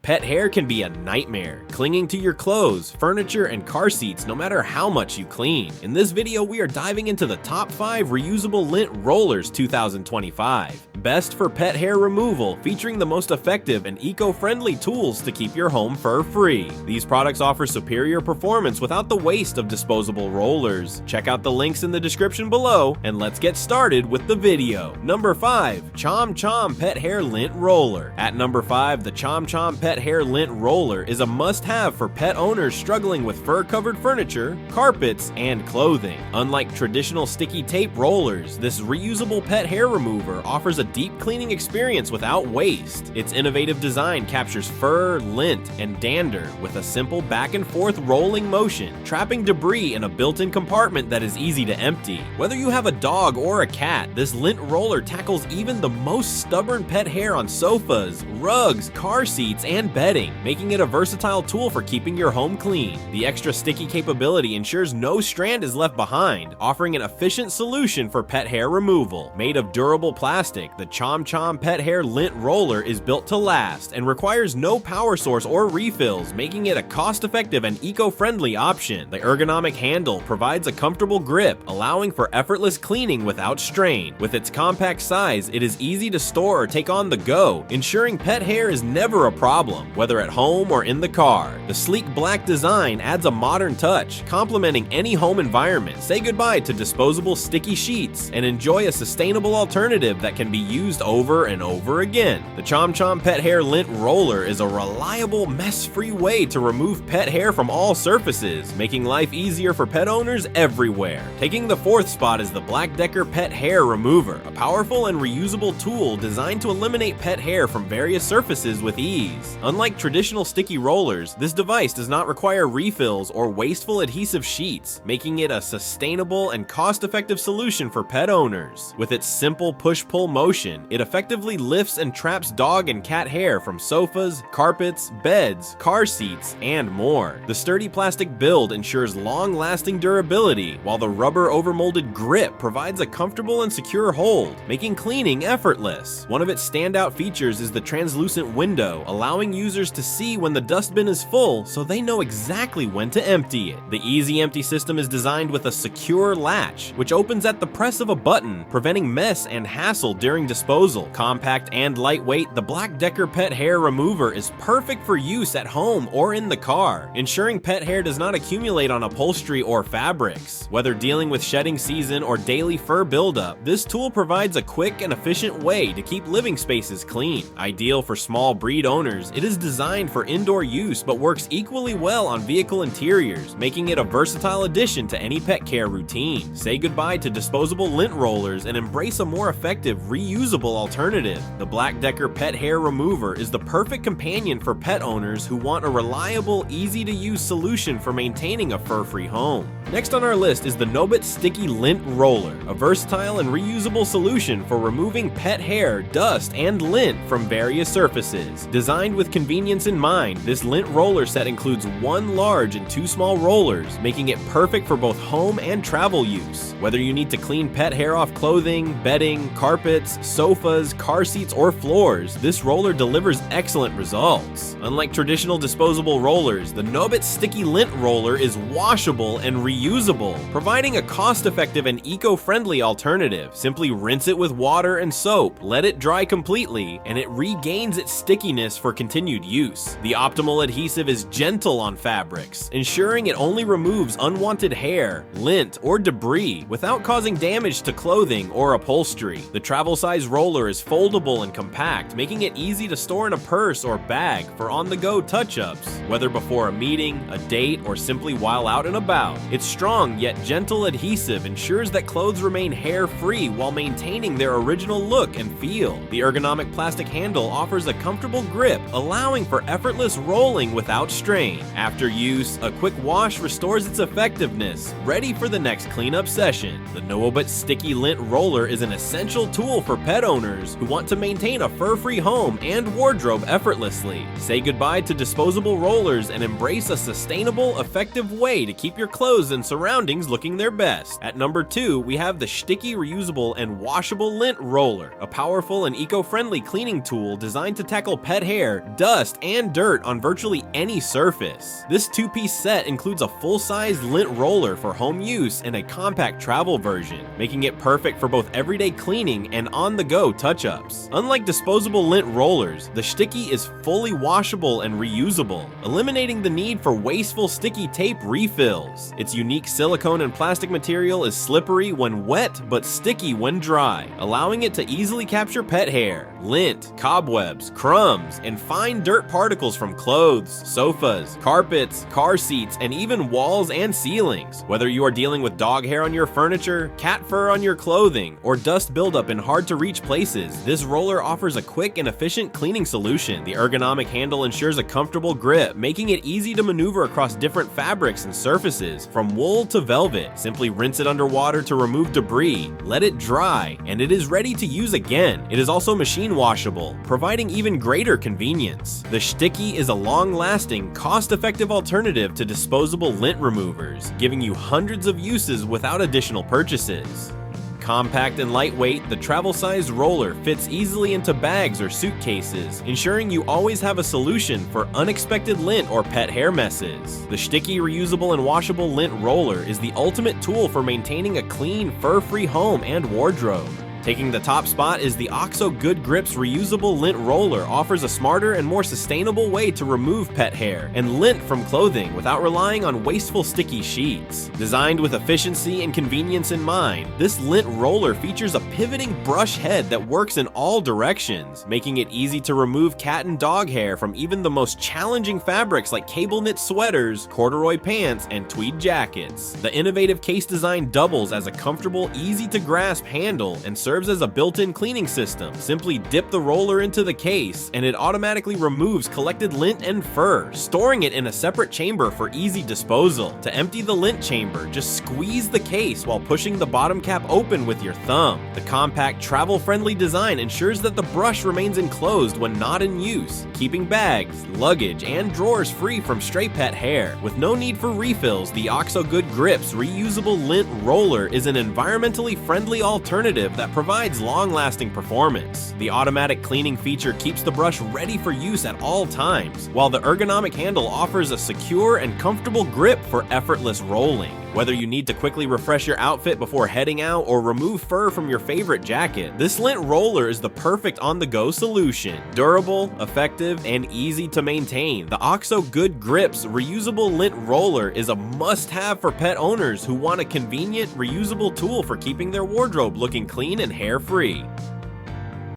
Pet hair can be a nightmare, clinging to your clothes, furniture, and car seats no matter how much you clean. In this video, we are diving into the top 5 reusable lint rollers 2025. Best for pet hair removal, featuring the most effective and eco-friendly tools to keep your home fur-free. These products offer superior performance without the waste of disposable rollers. Check out the links in the description below, and let's get started with the video. Number 5. Chom Pet Hair Lint Roller. At number 5, the Chom Pet Hair Lint Roller is a must-have for pet owners struggling with fur-covered furniture, carpets, and clothing. Unlike traditional sticky tape rollers, this reusable pet hair remover offers a deep cleaning experience without waste. Its innovative design captures fur, lint, and dander with a simple back and forth rolling motion, trapping debris in a built-in compartment that is easy to empty. Whether you have a dog or a cat, this lint roller tackles even the most stubborn pet hair on sofas, rugs, car seats, and bedding, making it a versatile tool for keeping your home clean. The extra sticky capability ensures no strand is left behind, offering an efficient solution for pet hair removal. Made of durable plastic, the Chom Pet Hair Lint Roller is built to last and requires no power source or refills, making it a cost-effective and eco-friendly option. The ergonomic handle provides a comfortable grip, allowing for effortless cleaning without strain. With its compact size, it is easy to store or take on the go, ensuring pet hair is never a problem, whether at home or in the car. The sleek black design adds a modern touch, complementing any home environment. Say goodbye to disposable sticky sheets and enjoy a sustainable alternative that can be used over and over again. The Chom Pet Hair Lint Roller is a reliable, mess-free way to remove pet hair from all surfaces, making life easier for pet owners everywhere. Taking the 4th spot is the Black+Decker Pet Hair Remover, a powerful and reusable tool designed to eliminate pet hair from various surfaces with ease. Unlike traditional sticky rollers, this device does not require refills or wasteful adhesive sheets, making it a sustainable and cost-effective solution for pet owners. With its simple push-pull motion, it effectively lifts and traps dog and cat hair from sofas, carpets, beds, car seats, and more. The sturdy plastic build ensures long-lasting durability, while the rubber overmolded grip provides a comfortable and secure hold, making cleaning effortless. One of its standout features is the translucent window, allowing users to see when the dustbin is full so they know exactly when to empty it. The Easy Empty system is designed with a secure latch, which opens at the press of a button, preventing mess and hassle during disposal. Compact and lightweight, the Black+Decker Pet Hair Remover is perfect for use at home or in the car, ensuring pet hair does not accumulate on upholstery or fabrics. Whether dealing with shedding season or daily fur buildup, this tool provides a quick and efficient way to keep living spaces clean. Ideal for small breed owners, it is designed for indoor use but works equally well on vehicle interiors, making it a versatile addition to any pet care routine. Say goodbye to disposable lint rollers and embrace a more effective, reusable alternative. The Black+Decker Pet Hair Remover is the perfect companion for pet owners who want a reliable, easy-to-use solution for maintaining a fur-free home. Next on our list is the Nuobut Sticky Lint Roller, a versatile and reusable solution for removing pet hair, dust, and lint from various surfaces. Designed with convenience in mind, this lint roller set includes 1 large and 2 small rollers, making it perfect for both home and travel use. Whether you need to clean pet hair off clothing, bedding, carpets, sofas, car seats, or floors, this roller delivers excellent results. Unlike traditional disposable rollers, the Nuobut Sticky Lint Roller is washable and reusable, providing a cost-effective and eco-friendly alternative. Simply rinse it with water and soap, let it dry completely, and it regains its stickiness for continued use. The optimal adhesive is gentle on fabrics, ensuring it only removes unwanted hair, lint, or debris without causing damage to clothing or upholstery. The travel-size roller is foldable and compact, making it easy to store in a purse or bag for on-the-go touch-ups, whether before a meeting, a date, or simply while out and about. Its strong yet gentle adhesive ensures that clothes remain hair-free while maintaining their original look and feel. The ergonomic plastic handle offers a comfortable grip, allowing for effortless rolling without strain. After use, a quick wash restores its effectiveness, ready for the next cleanup session. The Nuobut Sticky Lint Roller is an essential tool for pet owners who want to maintain a fur-free home and wardrobe effortlessly. Say goodbye to disposable rollers and embrace a sustainable, effective way to keep your clothes and surroundings looking their best. At number 2, we have the Schticky Reusable and Washable Lint Roller, a powerful and eco-friendly cleaning tool designed to tackle pet hair, dust, and dirt on virtually any surface. This two-piece set includes a full-size lint roller for home use and a compact travel version, making it perfect for both everyday cleaning and on-the-go touch-ups. Unlike disposable lint rollers, the Schticky is fully washable and reusable, eliminating the need for wasteful sticky tape refills. Its unique silicone and plastic material is slippery when wet but sticky when dry, allowing it to easily capture pet hair, lint, cobwebs, crumbs, and fine dirt particles from clothes, sofas, carpets, car seats, and even walls and ceilings. Whether you are dealing with dog hair on your furniture, cat fur on your clothing, or dust buildup in hard-to-reach places, this roller offers a quick and efficient cleaning solution. The ergonomic handle ensures a comfortable grip, making it easy to maneuver across different fabrics and surfaces, from wool to velvet. Simply rinse it under water to remove debris, let it dry, and it is ready to use again. It is also machine washable, providing even greater convenience. The Schticky is a long-lasting, cost-effective alternative to disposable lint removers, giving you hundreds of uses without additional purchases. Compact and lightweight, the travel-sized roller fits easily into bags or suitcases, ensuring you always have a solution for unexpected lint or pet hair messes. The Schticky Reusable and Washable Lint Roller is the ultimate tool for maintaining a clean, fur-free home and wardrobe. Taking the top spot is the OXO Good Grips Reusable Lint Roller offers a smarter and more sustainable way to remove pet hair and lint from clothing without relying on wasteful sticky sheets. Designed with efficiency and convenience in mind, this lint roller features a pivoting brush head that works in all directions, making it easy to remove cat and dog hair from even the most challenging fabrics like cable knit sweaters, corduroy pants, and tweed jackets. The innovative case design doubles as a comfortable, easy-to-grasp handle and serves as a built-in cleaning system. Simply dip the roller into the case, and it automatically removes collected lint and fur, storing it in a separate chamber for easy disposal. To empty the lint chamber, just squeeze the case while pushing the bottom cap open with your thumb. The compact, travel-friendly design ensures that the brush remains enclosed when not in use, keeping bags, luggage, and drawers free from stray pet hair. With no need for refills, the OXO Good Grips Reusable Lint Roller is an environmentally friendly alternative that provides long-lasting performance. The automatic cleaning feature keeps the brush ready for use at all times, while the ergonomic handle offers a secure and comfortable grip for effortless rolling. Whether you need to quickly refresh your outfit before heading out or remove fur from your favorite jacket, this lint roller is the perfect on-the-go solution. Durable, effective, and easy to maintain, the OXO Good Grips Reusable Lint Roller is a must-have for pet owners who want a convenient, reusable tool for keeping their wardrobe looking clean and hair-free.